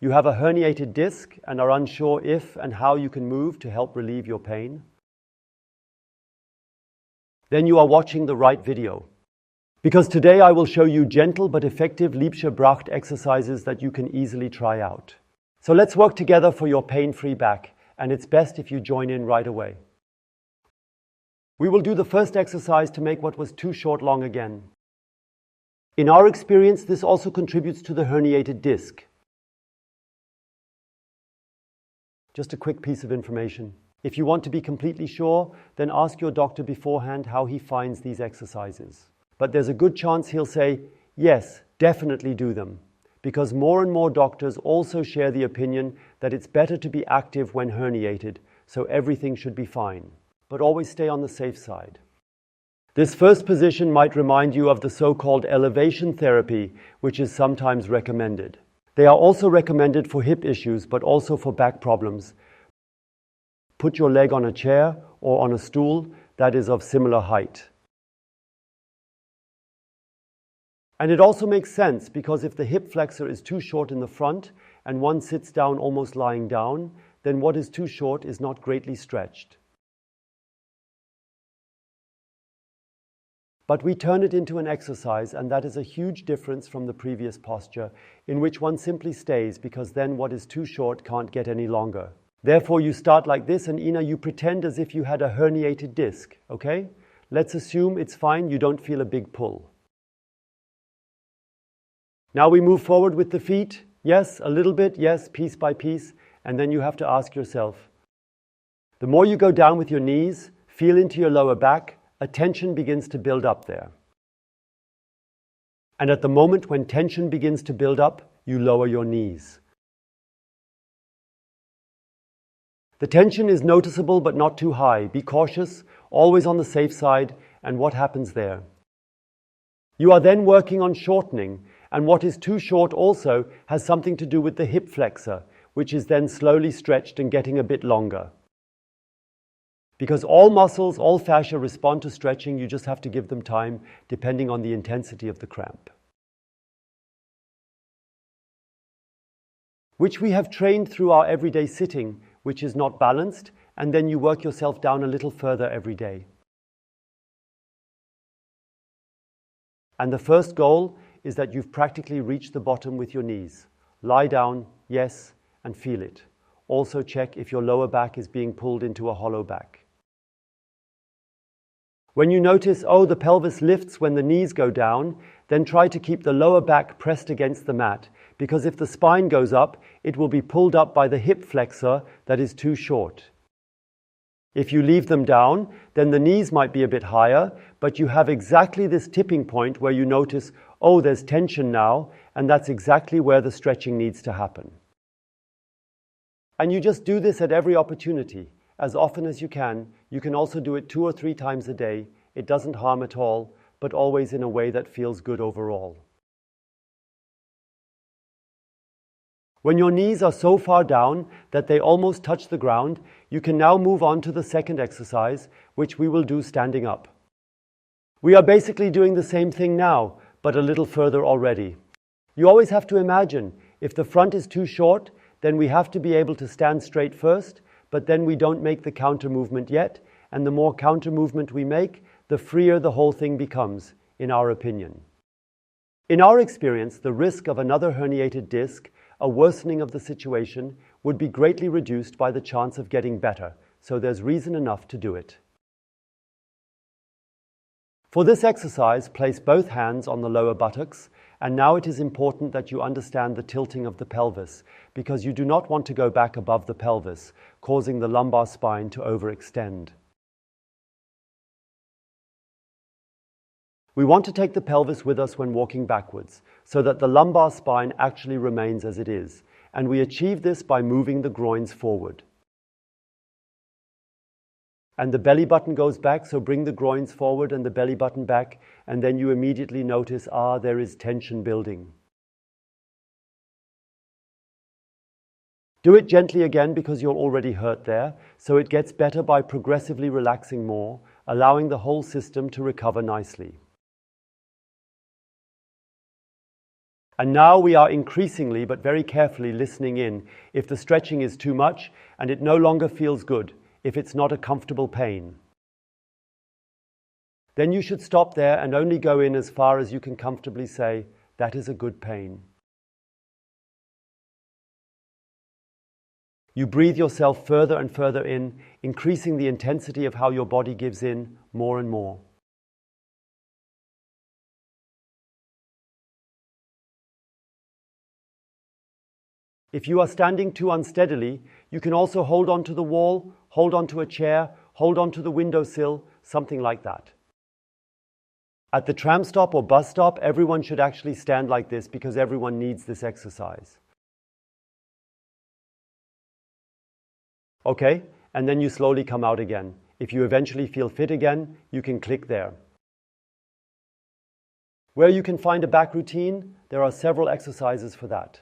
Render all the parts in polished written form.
You have a herniated disc and are unsure if and how you can move to help relieve your pain. Then you are watching the right video. Because today I will show you gentle but effective Liebscher Bracht exercises that you can easily try out. So let's work together for your pain-free back, and it's best if you join in right away. We will do the first exercise to make what was too short long again. In our experience, this also contributes to the herniated disc. Just a quick piece of information. If you want to be completely sure, then ask your doctor beforehand how he finds these exercises. But there's a good chance he'll say, yes, definitely do them. Because more and more doctors also share the opinion that it's better to be active when herniated, so everything should be fine. But always stay on the safe side. This first position might remind you of the so-called elevation therapy, which is sometimes recommended. They are also recommended for hip issues, but also for back problems. Put your leg on a chair or on a stool that is of similar height. And it also makes sense because if the hip flexor is too short in the front and one sits down almost lying down, then what is too short is not greatly stretched. But we turn it into an exercise, and that is a huge difference from the previous posture, in which one simply stays because then what is too short can't get any longer. Therefore, you start like this, and Ina, you pretend as if you had a herniated disc, okay? Let's assume it's fine, you don't feel a big pull. Now we move forward with the feet. Yes, a little bit, yes, piece by piece. And then you have to ask yourself, the more you go down with your knees, feel into your lower back, a tension begins to build up there. And at the moment when tension begins to build up, you lower your knees. The tension is noticeable but not too high. Be cautious, always on the safe side, and what happens there? You are then working on shortening, and what is too short also has something to do with the hip flexor, which is then slowly stretched and getting a bit longer. Because all muscles, all fascia respond to stretching, you just have to give them time depending on the intensity of the cramp. Which we have trained through our everyday sitting, which is not balanced, and then you work yourself down a little further every day. And the first goal is that you've practically reached the bottom with your knees. Lie down, yes, and feel it. Also check if your lower back is being pulled into a hollow back. When you notice, oh, the pelvis lifts when the knees go down, then try to keep the lower back pressed against the mat, because if the spine goes up, it will be pulled up by the hip flexor that is too short. If you leave them down, then the knees might be a bit higher, but you have exactly this tipping point where you notice, oh, there's tension now, and that's exactly where the stretching needs to happen. And you just do this at every opportunity, as often as you can. You can also do it 2 or 3 times a day. It doesn't harm at all, but always in a way that feels good overall. When your knees are so far down that they almost touch the ground, you can now move on to the second exercise, which we will do standing up. We are basically doing the same thing now, but a little further already. You always have to imagine, if the front is too short, then we have to be able to stand straight first, but then we don't make the counter movement yet, and the more counter movement we make, the freer the whole thing becomes, in our opinion. In our experience, the risk of another herniated disc, a worsening of the situation, would be greatly reduced by the chance of getting better, so there's reason enough to do it. For this exercise, place both hands on the lower buttocks, and now it is important that you understand the tilting of the pelvis, because you do not want to go back above the pelvis, causing the lumbar spine to overextend. We want to take the pelvis with us when walking backwards, so that the lumbar spine actually remains as it is, and we achieve this by moving the groins forward. And the belly button goes back, so bring the groins forward and the belly button back, and then you immediately notice, there is tension building. Do it gently again because you're already hurt there, so it gets better by progressively relaxing more, allowing the whole system to recover nicely. And now we are increasingly, but very carefully, listening in if the stretching is too much and it no longer feels good, if it's not a comfortable pain. Then you should stop there and only go in as far as you can comfortably say, that is a good pain. You breathe yourself further and further in, increasing the intensity of how your body gives in more and more. If you are standing too unsteadily, you can also hold on to the wall, hold on to a chair, hold on to the windowsill, something like that. At the tram stop or bus stop, everyone should actually stand like this because everyone needs this exercise. Okay, and then you slowly come out again. If you eventually feel fit again, you can click there. Where you can find a back routine, there are several exercises for that.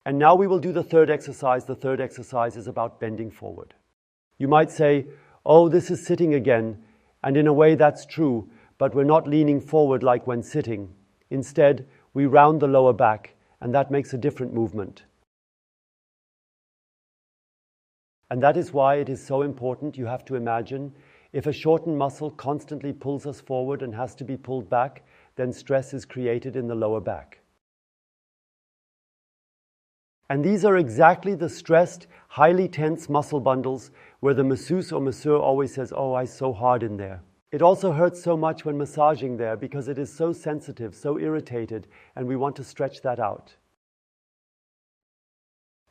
And now we will do the third exercise. The third exercise is about bending forward. You might say, oh, this is sitting again, and in a way that's true, but we're not leaning forward like when sitting. Instead, we round the lower back, and that makes a different movement. And that is why it is so important. You have to imagine, if a shortened muscle constantly pulls us forward and has to be pulled back, then stress is created in the lower back. And these are exactly the stressed, highly tense muscle bundles where the masseuse or masseur always says, oh, it's so hard in there. It also hurts so much when massaging there because it is so sensitive, so irritated, and we want to stretch that out.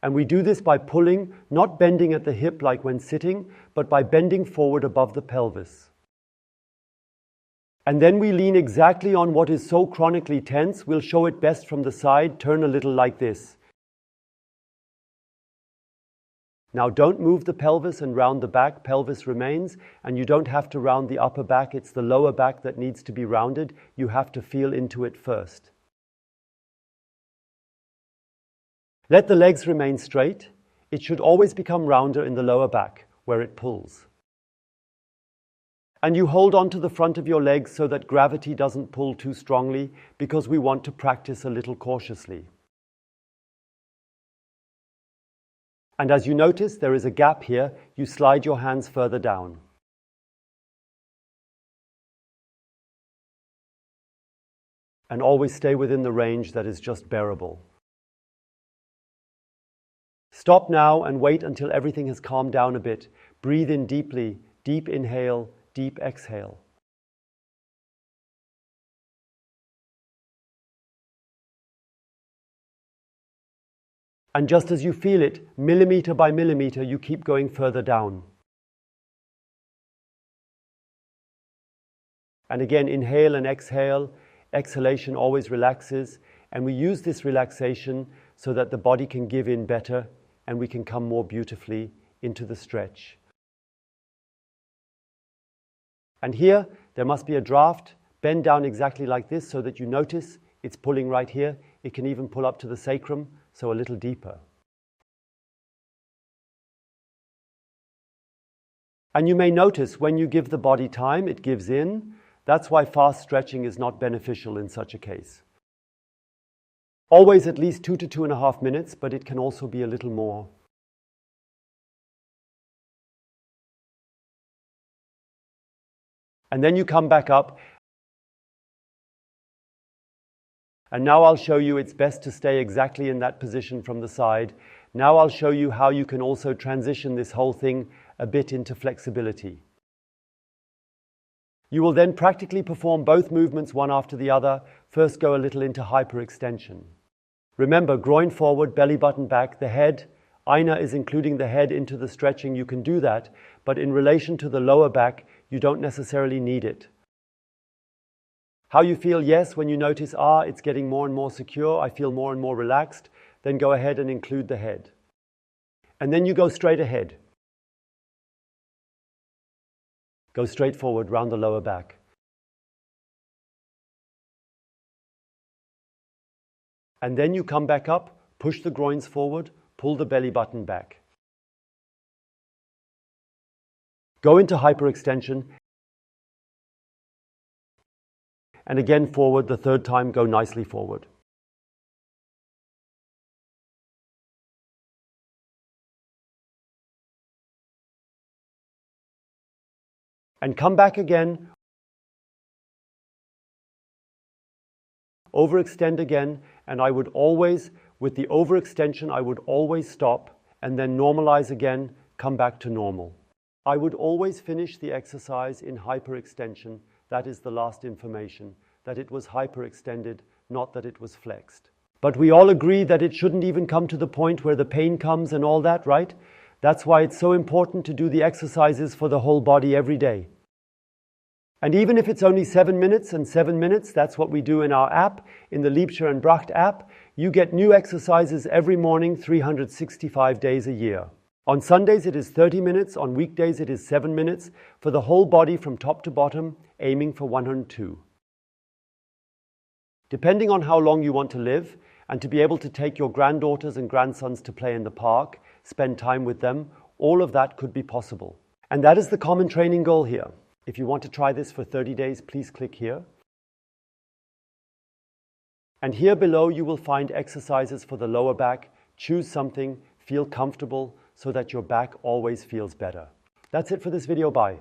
And we do this by pulling, not bending at the hip like when sitting, but by bending forward above the pelvis. And then we lean exactly on what is so chronically tense. We'll show it best from the side, turn a little like this. Now don't move the pelvis and round the back, pelvis remains, and you don't have to round the upper back, it's the lower back that needs to be rounded. You have to feel into it first. Let the legs remain straight. It should always become rounder in the lower back, where it pulls. And you hold on to the front of your legs so that gravity doesn't pull too strongly, because we want to practice a little cautiously. And as you notice, there is a gap here. You slide your hands further down. And always stay within the range that is just bearable. Stop now and wait until everything has calmed down a bit. Breathe in deeply, deep inhale, deep exhale. And just as you feel it, millimeter by millimeter, you keep going further down. And again, inhale and exhale. Exhalation always relaxes. And we use this relaxation so that the body can give in better and we can come more beautifully into the stretch. And here, there must be a draft. Bend down exactly like this so that you notice it's pulling right here. It can even pull up to the sacrum. So a little deeper. And you may notice when you give the body time, it gives in. That's why fast stretching is not beneficial in such a case. Always at least 2 to 2.5 minutes, but it can also be a little more. And then you come back up. And now I'll show you it's best to stay exactly in that position from the side. Now I'll show you how you can also transition this whole thing a bit into flexibility. You will then practically perform both movements one after the other. First go a little into hyperextension. Remember, groin forward, belly button back, the head. Aina is including the head into the stretching. You can do that, but in relation to the lower back, you don't necessarily need it. How you feel, yes, when you notice, it's getting more and more secure, I feel more and more relaxed, then go ahead and include the head. And then you go straight ahead. Go straight forward, round the lower back. And then you come back up, push the groins forward, pull the belly button back. Go into hyperextension. and again forward. The third time, go nicely forward. And come back again. Overextend again, and I would always, with the overextension, I would always stop and then normalize again, come back to normal. I would always finish the exercise in hyperextension. That is the last information, that it was hyperextended, not that it was flexed. But we all agree that it shouldn't even come to the point where the pain comes and all that, right? That's why it's so important to do the exercises for the whole body every day. And even if it's only 7 minutes and 7 minutes, that's what we do in our app, in the Liebscher and Bracht app, you get new exercises every morning, 365 days a year. On Sundays it is 30 minutes, on weekdays it is 7 minutes, for the whole body from top to bottom, aiming for 102. Depending on how long you want to live, and to be able to take your granddaughters and grandsons to play in the park, spend time with them, all of that could be possible. And that is the common training goal here. If you want to try this for 30 days, please click here. And here below you will find exercises for the lower back. Choose something, feel comfortable, so that your back always feels better. That's it for this video. Bye.